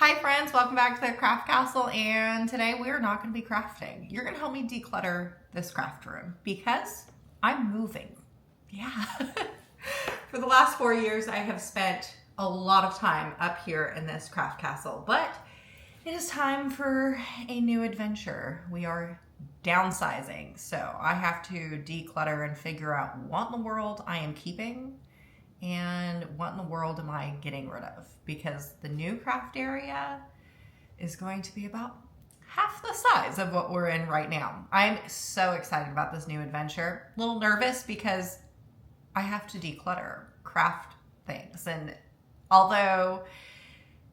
Hi friends, welcome back to the Craft Castle, and today we are not going to be crafting. You're going to help me declutter this craft room because I'm moving. Yeah. For the last 4 years, I have spent a lot of time up here in this craft castle, but it is time for a new adventure. We are downsizing, so I have to declutter and figure out what in the world I am keeping and what in the world am I getting rid of, because the new craft area is going to be about half the size of what we're in right now. I'm so excited about this new adventure. A little nervous because I have to declutter craft things, and although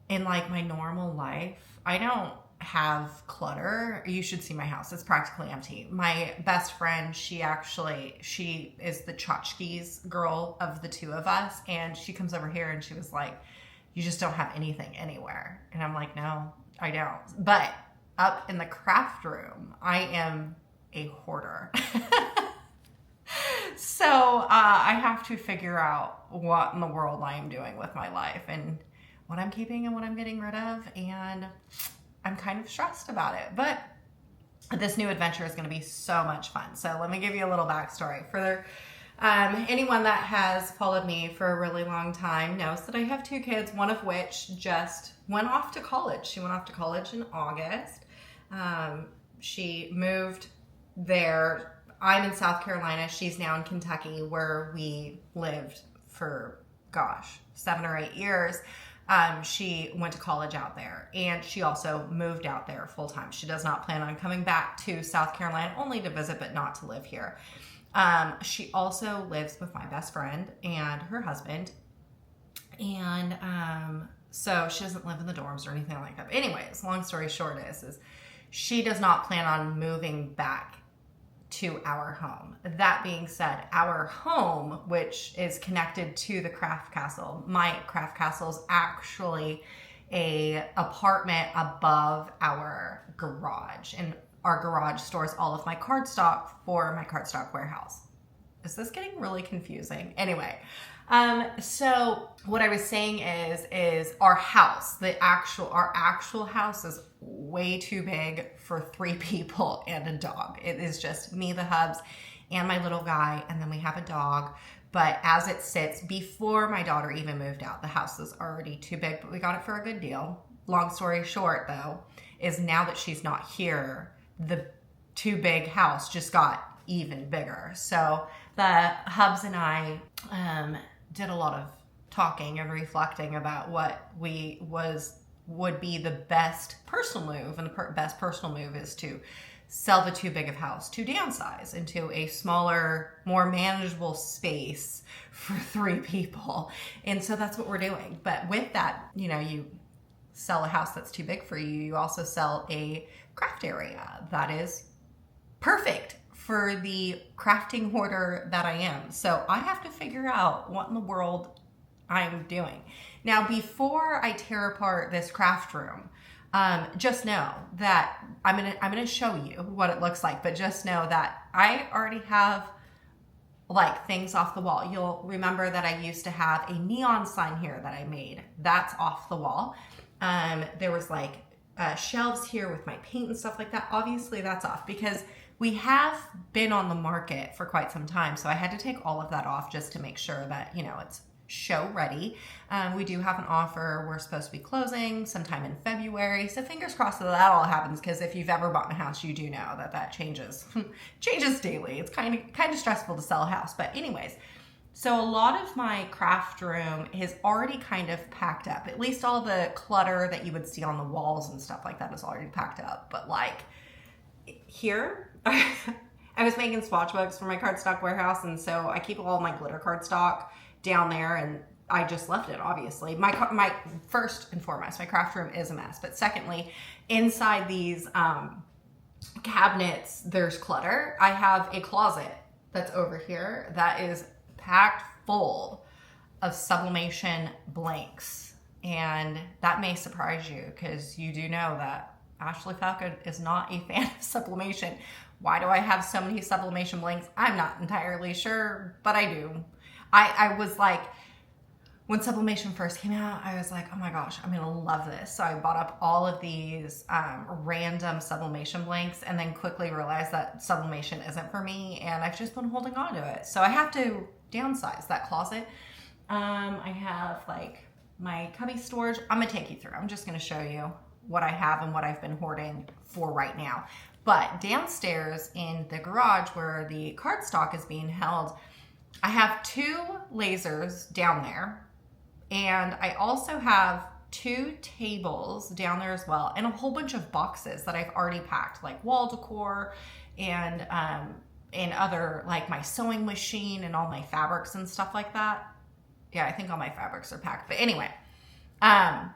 in like my normal life I don't have clutter, you should see my house. It's practically empty. My best friend, she is the tchotchkes girl of the two of us, and she comes over here and she was like, you just don't have anything anywhere. And I'm like, no, I don't. But up in the craft room, I am a hoarder. So I have to figure out what in the world I am doing with my life and what I'm keeping and what I'm getting rid of, and I'm kind of stressed about it, but this new adventure is going to be so much fun. So let me give you a little backstory. For anyone that has followed me for a really long time knows that I have two kids, one of which just went off to college. She went off to college in August. She moved there. I'm in South Carolina. She's now in Kentucky, where we lived for, 7 or 8 years. She went to college out there, and she also moved out there full time. She does not plan on coming back to South Carolina, only to visit, but not to live here. She also lives with my best friend and her husband. And, so she doesn't live in the dorms or anything like that. But anyways, long story short is she does not plan on moving back to our home. That being said, our home, which is connected to the craft castle, my craft castle is actually a apartment above our garage, and our garage stores all of my cardstock for my cardstock warehouse. Is this getting really confusing? Anyway, so what I was saying is our house, our actual house is way too big for 3 people and a dog. It is just me, the hubs, and my little guy, and then we have a dog. But as it sits, before my daughter even moved out, the house is already too big, but we got it for a good deal. Long story short, though, is now that she's not here, the too big house just got even bigger. So the hubs and I did a lot of talking and reflecting about what would be the best personal move, and the best personal move is to sell the too big of house, to downsize into a smaller, more manageable space for 3 people. And so that's what we're doing. But with that, you sell a house that's too big for you, you also sell a craft area that is perfect for the crafting hoarder that I am. So I have to figure out what in the world I'm doing. Now, before I tear apart this craft room, just know that I'm gonna show you what it looks like, but just know that I already have like things off the wall. You'll remember that I used to have a neon sign here that I made. That's off the wall. There was like shelves here with my paint and stuff like that. Obviously that's off because we have been on the market for quite some time. So I had to take all of that off just to make sure that, it's show ready. We do have an offer. We're supposed to be closing sometime in February. So fingers crossed that all happens, because if you've ever bought a house, you do know that changes daily. It's kind of stressful to sell a house. But anyways, so a lot of my craft room is already kind of packed up. At least all the clutter that you would see on the walls and stuff like that is already packed up. But like here, I was making swatch books for my cardstock warehouse, and so I keep all my glitter cardstock down there, and I just left it, obviously. My first and foremost, my craft room is a mess, but secondly, inside these cabinets, there's clutter. I have a closet that's over here that is packed full of sublimation blanks, and that may surprise you, because you do know that Ashley Falco is not a fan of sublimation. Why do I have so many sublimation blanks? I'm not entirely sure, but I do. I was like, when sublimation first came out, I was like, oh my gosh, I'm gonna love this. So I bought up all of these random sublimation blanks and then quickly realized that sublimation isn't for me, and I've just been holding on to it. So I have to downsize that closet. I have like my cubby storage. I'm gonna take you through. I'm just gonna show you what I have and what I've been hoarding for right now. But downstairs in the garage where the cardstock is being held, I have 2 lasers down there. And I also have 2 tables down there as well, and a whole bunch of boxes that I've already packed, like wall decor and other, like my sewing machine and all my fabrics and stuff like that. Yeah, I think all my fabrics are packed. But anyway, also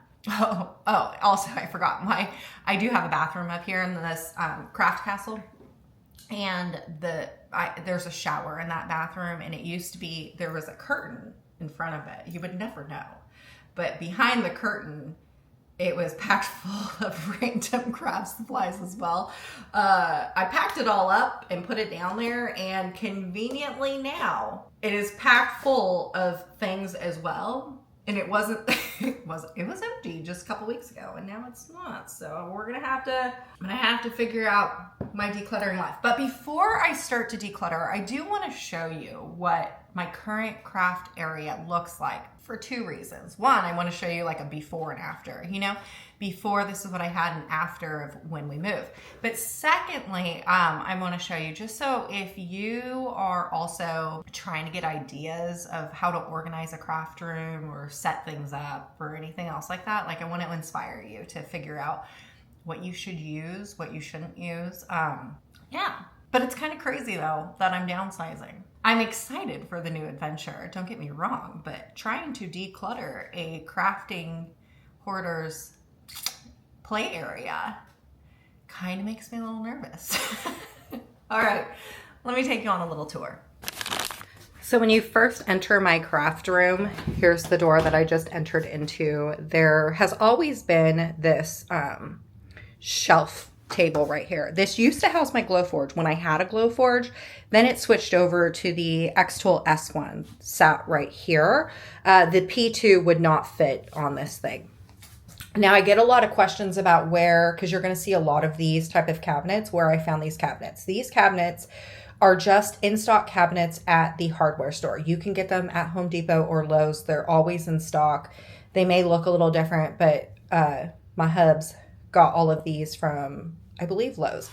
I forgot, I do have a bathroom up here in this craft castle, and there's a shower in that bathroom, and it used to be, there was a curtain in front of it. You would never know. But behind the curtain, it was packed full of random craft supplies as well. I packed it all up and put it down there, and conveniently now it is packed full of things as well. And it wasn't, it was empty just a couple weeks ago, and now it's not. So I'm gonna have to figure out my decluttering life. But before I start to declutter, I do want to show you what my current craft area looks like for 2 reasons. One, I want to show you like a before and after, you know, before this is what I had and after of when we moved. But secondly, I want to show you, just so if you are also trying to get ideas of how to organize a craft room or set things up or anything else like that, like I want to inspire you to figure out what you should use, what you shouldn't use. Yeah, but it's kind of crazy though that I'm downsizing. I'm excited for the new adventure, don't get me wrong, but trying to declutter a crafting hoarder's play area kind of makes me a little nervous. All right, let me take you on a little tour. So when you first enter my craft room, here's the door that I just entered into. There has always been this shelf table right here. This used to house my Glowforge when I had a Glowforge. Then it switched over to the X-Tool S1, sat right here. The P2 would not fit on this thing. Now I get a lot of questions about where, because you're going to see a lot of these type of cabinets, where I found these cabinets. These cabinets are just in-stock cabinets at the hardware store. You can get them at Home Depot or Lowe's. They're always in stock. They may look a little different, but my hubs got all of these from, I believe, Lowe's.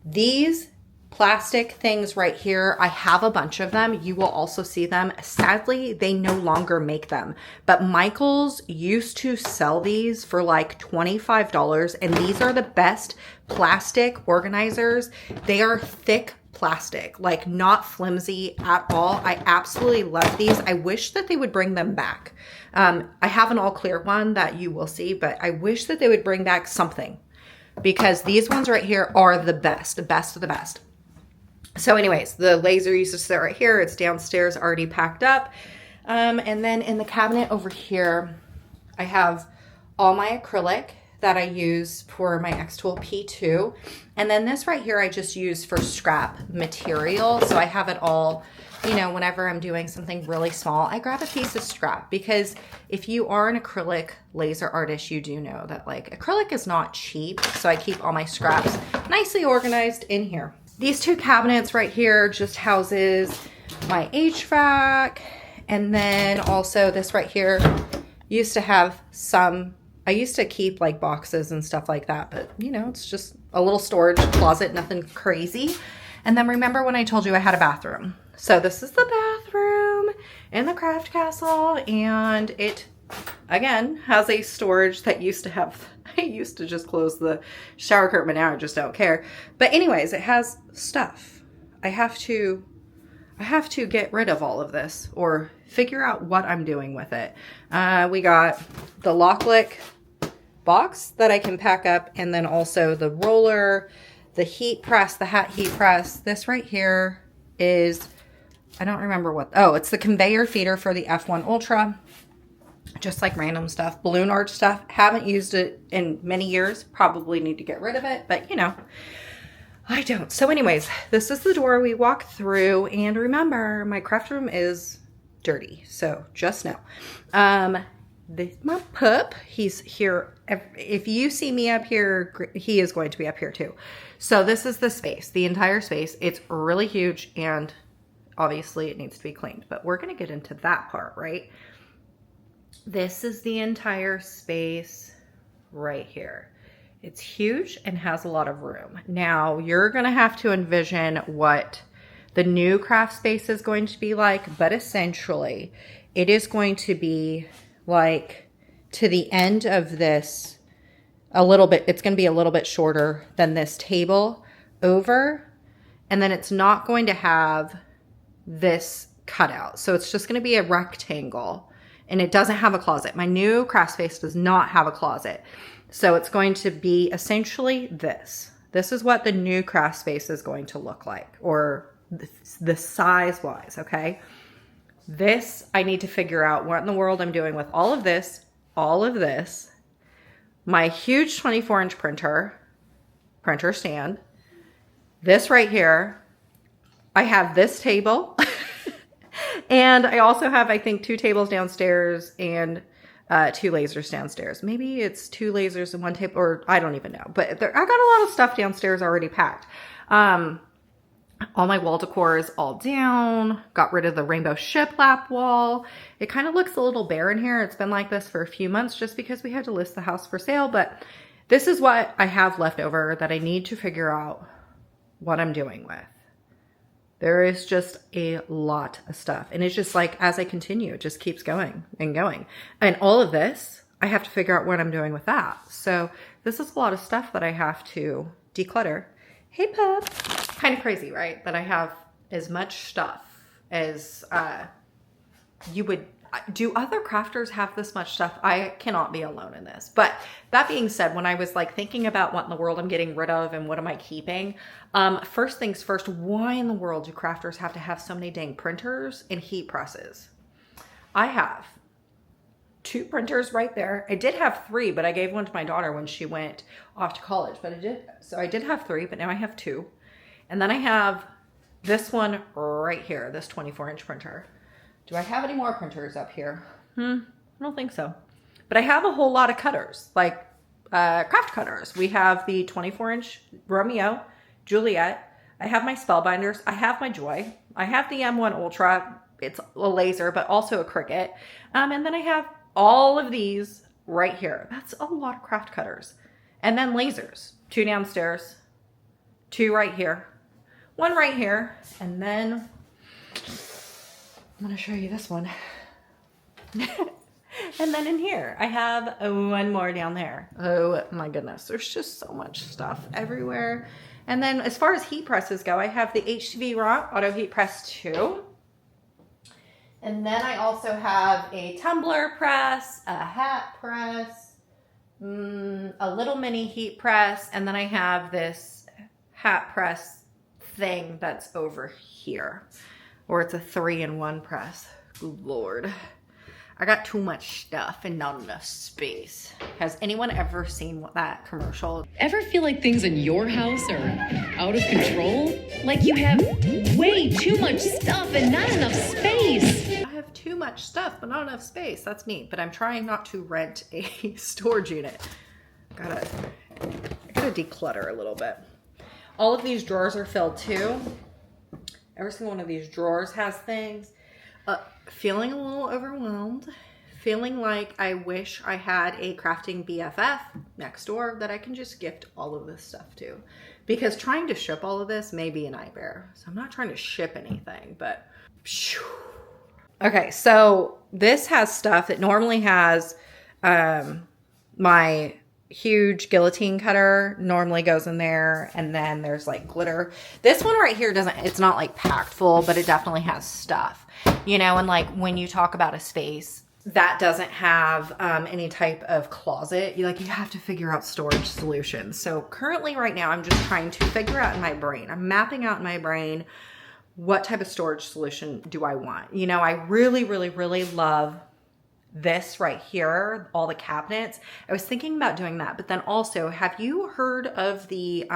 These plastic things right here, I have a bunch of them. You will also see them. Sadly, they no longer make them, but Michael's used to sell these for like $25, and these are the best plastic organizers. They are thick plastic, like not flimsy at all. I absolutely love these. I wish that they would bring them back. I have an all clear one that you will see, but I wish that they would bring back something, because these ones right here are the best of the best. So anyways, the laser used to sit right here. It's downstairs already packed up. And then in the cabinet over here, I have all my acrylic that I use for my X-Tool P2. And then this right here, I just use for scrap material. So I have it all, you know, whenever I'm doing something really small, I grab a piece of scrap, because if you are an acrylic laser artist, you do know that like acrylic is not cheap. So I keep all my scraps nicely organized in here. These 2 cabinets right here just houses my HVAC. And then also this right here used to have some, I used to keep like boxes and stuff like that, but you know, it's just a little storage closet, nothing crazy. And then remember when I told you I had a bathroom? So this is the bathroom in the craft castle, and it again has a storage that used to have, I used to just close the shower curtain, but now I just don't care. But anyways, it has stuff. I have to get rid of all of this or figure out what I'm doing with it. We got the Locklick box that I can pack up, and then also the roller, the heat press, the hat heat press. This right here is, I don't remember what, oh, it's the conveyor feeder for the F1 Ultra. Just like random stuff, balloon art stuff. Haven't used it in many years. Probably need to get rid of it, but you know, I don't. So anyways, this is the door we walk through, and remember, my craft room is dirty. So just know. My pup, he's here. If you see me up here, he is going to be up here too. So this is the space, the entire space. It's really huge and obviously it needs to be cleaned, but we're going to get into that part, right? This is the entire space right here. It's huge and has a lot of room. Now you're going to have to envision what the new craft space is going to be like, but essentially it is going to be like to the end of this a little bit. It's going to be a little bit shorter than this table over, and then it's not going to have this cutout. So it's just going to be a rectangle, and it doesn't have a closet. My new craft space does not have a closet. So it's going to be essentially this. This is what the new craft space is going to look like, or the size wise, okay? This, I need to figure out what in the world I'm doing with all of this, my huge 24-inch printer stand, this right here. I have this table, and I also have, I think, 2 tables downstairs and 2 lasers downstairs. Maybe it's 2 lasers and 1 table, or I don't even know. But I got a lot of stuff downstairs already packed. All my wall decor is all down. Got rid of the rainbow shiplap wall. It kind of looks a little bare in here. It's been like this for a few months just because we had to list the house for sale. But this is what I have left over that I need to figure out what I'm doing with. There is just a lot of stuff. And it's just like, as I continue, it just keeps going and going. And all of this, I have to figure out what I'm doing with that. So this is a lot of stuff that I have to declutter. Hey, pup. Kind of crazy, right? That I have as much stuff as you would. Do other crafters have this much stuff? I cannot be alone in this. But that being said, when I was like thinking about what in the world I'm getting rid of and what am I keeping, first things first, why in the world do crafters have to have so many dang printers and heat presses? I have 2 printers right there. I did have 3, but I gave one to my daughter when she went off to college. But I did have 3, but now I have 2. And then I have this one right here, this 24-inch printer. Do I have any more printers up here? I don't think so. But I have a whole lot of cutters, like craft cutters. We have the 24-inch Romeo, Juliet. I have my Spellbinders. I have my Joy. I have the M1 Ultra. It's a laser, but also a Cricut. And then I have all of these right here. That's a lot of craft cutters. And then lasers. 2 downstairs, 2 right here, 1 right here, and then I'm going to show you this one. And then in here, I have 1 more down there. Oh my goodness. There's just so much stuff everywhere. And then as far as heat presses go, I have the HTV Rock Auto Heat Press 2. And then I also have a tumbler press, a hat press, a little mini heat press. And then I have this hat press thing that's over here. Or it's a 3-in-1 press. Good Lord. I got too much stuff and not enough space. Has anyone ever seen that commercial? Ever feel like things in your house are out of control? Like you have way too much stuff and not enough space? I have too much stuff but not enough space. That's me. But I'm trying not to rent a storage unit. I gotta declutter a little bit. All of these drawers are filled too. Every single one of these drawers has things. Feeling a little overwhelmed. Feeling like I wish I had a crafting BFF next door that I can just gift all of this stuff to. Because trying to ship all of this may be a nightmare. So I'm not trying to ship anything, but... Okay, so this has stuff that normally has my huge guillotine cutter normally goes in there, and then there's like glitter. This one right here doesn't, it's not like packed full, but it definitely has stuff, you know. And like when you talk about a space that doesn't have any type of closet, you have to figure out storage solutions. So currently right now I'm just trying to figure out in my brain, I'm mapping out in my brain what type of storage solution do I want. You know, I really love this right here, all the cabinets. I was thinking about doing that, but then also, have you heard of the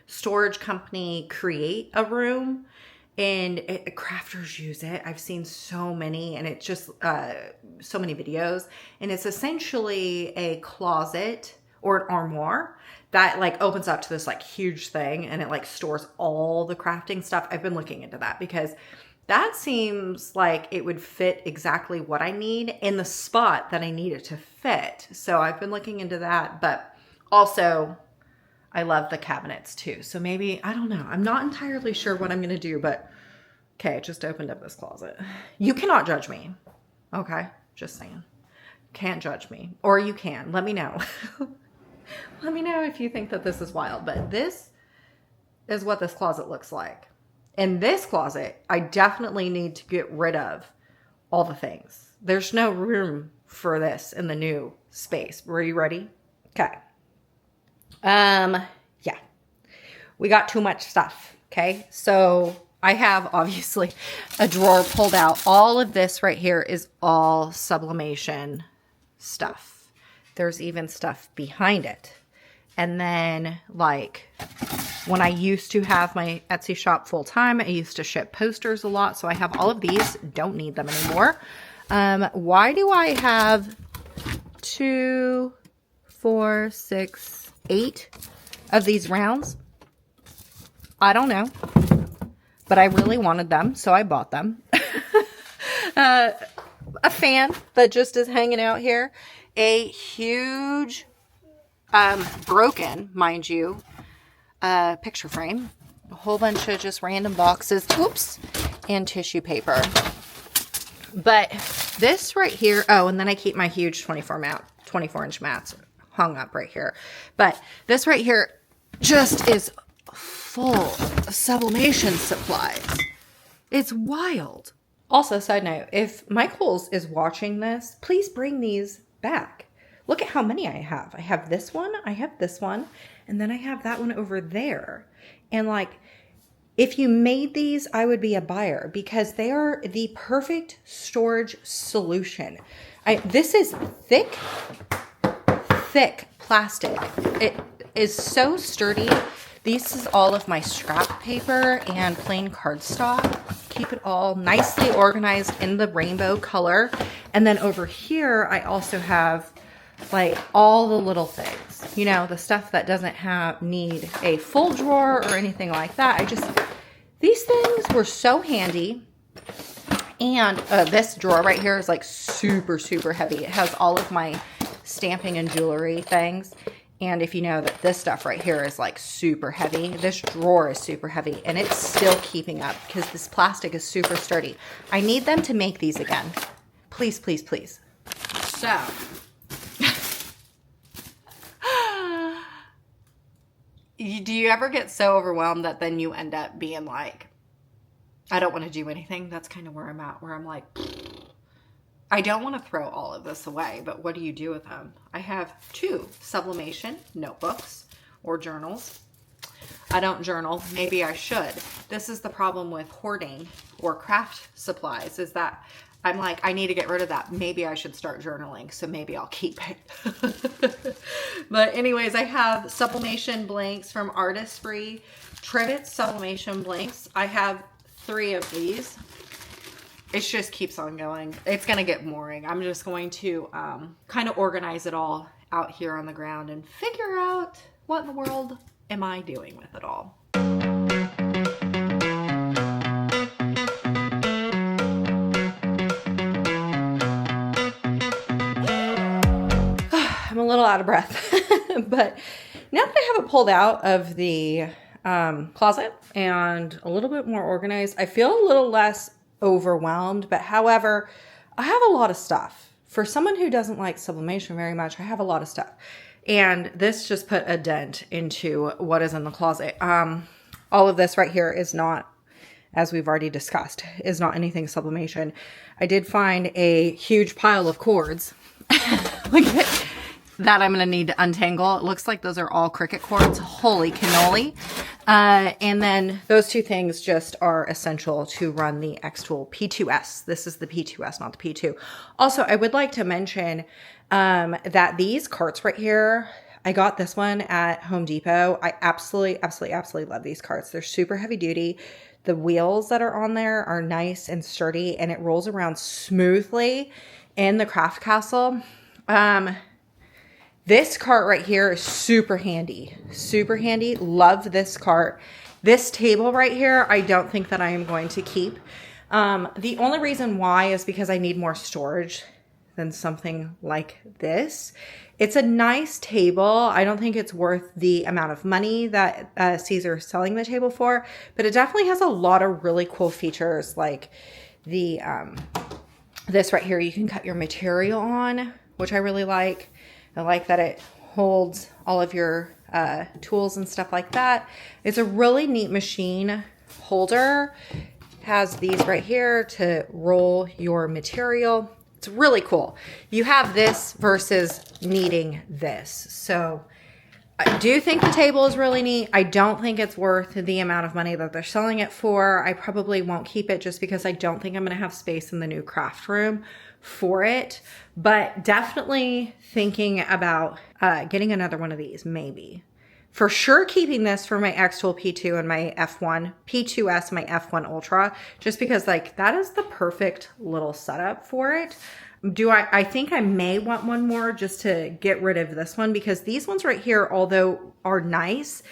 storage company Create a Room? and crafters use it. I've seen so many, and it's just so many videos, and it's essentially a closet or an armoire that like opens up to this like huge thing, and it like stores all the crafting stuff. I've been looking into that because that seems like it would fit exactly what I need in the spot that I need it to fit. So I've been looking into that, but also I love the cabinets too. So maybe, I don't know. I'm not entirely sure what I'm going to do, but okay, I just opened up this closet. You cannot judge me. Okay, just saying. Can't judge me. Or you can. Let me know. Let me know if you think that this is wild. But this is what this closet looks like. In this closet, I definitely need to get rid of all the things. There's no room for this in the new space. Were you ready? Okay. Yeah. We got too much stuff. Okay. So I have obviously a drawer pulled out. All of this right here is all sublimation stuff. There's even stuff behind it. And then like when I used to have my Etsy shop full time, I used to ship posters a lot. So I have all of these, don't need them anymore. Why do I have 2, 4, 6, 8 of these rounds? I don't know, but I really wanted them, so I bought them. A fan that just is hanging out here. A huge, broken, mind you, picture frame. A whole bunch of just random boxes. Oops. And tissue paper. But this right here, oh, and then I keep my huge 24-inch mats hung up right here. But this right here just is full of sublimation supplies. It's wild. Also, side note, if Michaels is watching this, please bring these back. Look at how many I have. I have this one, I have this one, and then I have that one over there. And like, if you made these, I would be a buyer because they are the perfect storage solution. This is thick plastic. It is so sturdy. This is all of my scrap paper and plain cardstock. Keep it all nicely organized in the rainbow color. And then over here, I also have like all the little things, you know, the stuff that doesn't need a full drawer or anything like that. These things were so handy. And this drawer right here is like super, super heavy. It has all of my stamping and jewelry things. And if you know that this stuff right here is like super heavy, this drawer is super heavy and it's still keeping up because this plastic is super sturdy. I need them to make these again. Please, please, please. So, do you ever get so overwhelmed that then you end up being like, I don't want to do anything? That's kind of where I'm at, where I'm like, I don't want to throw all of this away, but what do you do with them? I have 2 sublimation notebooks or journals. I don't journal. Maybe I should. This is the problem with hoarding or craft supplies is that I'm like, I need to get rid of that. Maybe I should start journaling, so maybe I'll keep it. But anyways, I have sublimation blanks from Artist Free, Trivet sublimation blanks. I have 3 of these. It just keeps on going. It's going to get boring. I'm just going to kind of organize it all out here on the ground and figure out what in the world am I doing with it all. I'm a little out of breath, but now that I have it pulled out of the closet and a little bit more organized, I feel a little less overwhelmed. But however, I have a lot of stuff. For someone who doesn't like sublimation very much, I have a lot of stuff. And this just put a dent into what is in the closet. All of this right here is not, as we've already discussed, is not anything sublimation. I did find a huge pile of cords. Look at it. That I'm going to need to untangle. It looks like those are all Cricut cords. Holy cannoli. And then those 2 things just are essential to run the X-Tool P2S. This is the P2S, not the P2. Also, I would like to mention that these carts right here, I got this one at Home Depot. I absolutely love these carts. They're super heavy duty. The wheels that are on there are nice and sturdy, and it rolls around smoothly in the craft castle. This cart right here is super handy. Super handy. Love this cart. This table right here, I don't think that I am going to keep. The only reason why is because I need more storage than something like this. It's a nice table. I don't think it's worth the amount of money that Caesar is selling the table for, but it definitely has a lot of really cool features, like the this right here, you can cut your material on, which I really like. I like that it holds all of your tools and stuff like that. It's a really neat machine holder. It has these right here to roll your material. It's really cool. You have this versus needing this. So I do think the table is really neat. I don't think it's worth the amount of money that they're selling it for. I probably won't keep it just because I don't think I'm going to have space in the new craft room for it. But definitely thinking about getting another one of these, maybe. For sure keeping this for my X-Tool P2 and my F1, P2S, my F1 Ultra, just because like that is the perfect little setup for it. I think I may want one more just to get rid of this one, because these ones right here, although are nice,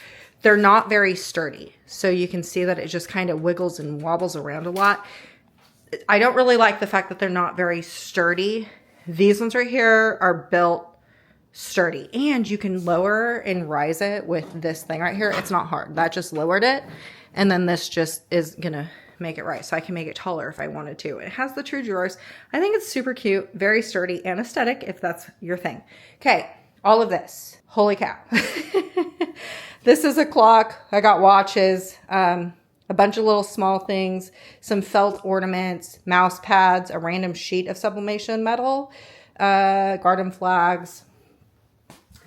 they're not very sturdy. So you can see that it just kind of wiggles and wobbles around a lot. I don't really like the fact that they're not very sturdy. These ones right here are built sturdy, and you can lower and rise it with this thing right here. It's not hard. That just lowered it, and then this just is gonna make it right, so I can make it taller if I wanted to. It has the true drawers. I think it's super cute, very sturdy and aesthetic if that's your thing. Okay, all of this, holy cow. This is a clock. I got watches, a bunch of little small things, some felt ornaments, mouse pads, a random sheet of sublimation metal, garden flags,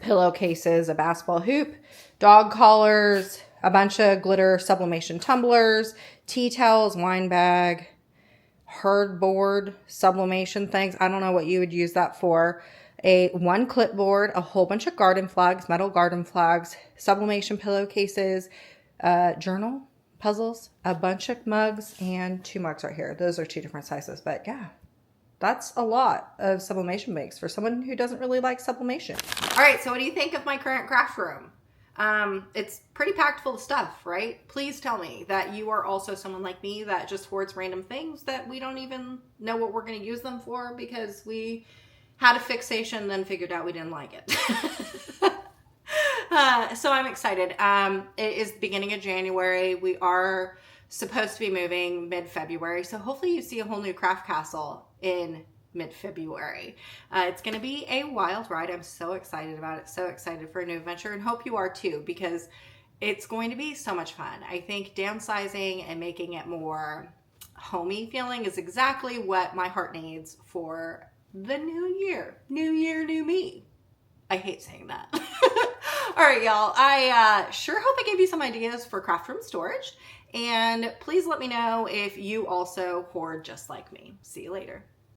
pillowcases, a basketball hoop, dog collars, a bunch of glitter sublimation tumblers, tea towels, wine bag, hardboard sublimation things. I don't know what you would use that for. One clipboard, a whole bunch of garden flags, metal garden flags, sublimation pillowcases, journal, puzzles, a bunch of mugs, and 2 mugs right here. Those are 2 different sizes, but yeah. That's a lot of sublimation bags for someone who doesn't really like sublimation. All right, so what do you think of my current craft room? It's pretty packed full of stuff, right? Please tell me that you are also someone like me that just hoards random things that we don't even know what we're going to use them for because we had a fixation, then figured out we didn't like it. So I'm excited. It is the beginning of January. We are supposed to be moving mid-February, so hopefully you see a whole new craft castle in mid-February. It's going to be a wild ride. I'm so excited about it. So excited for a new adventure, and hope you are too, because it's going to be so much fun. I think downsizing and making it more homey feeling is exactly what my heart needs for the new year. New year, new me. I hate saying that. All right, y'all. I sure hope I gave you some ideas for craft room storage. And please let me know if you also hoard just like me. See you later.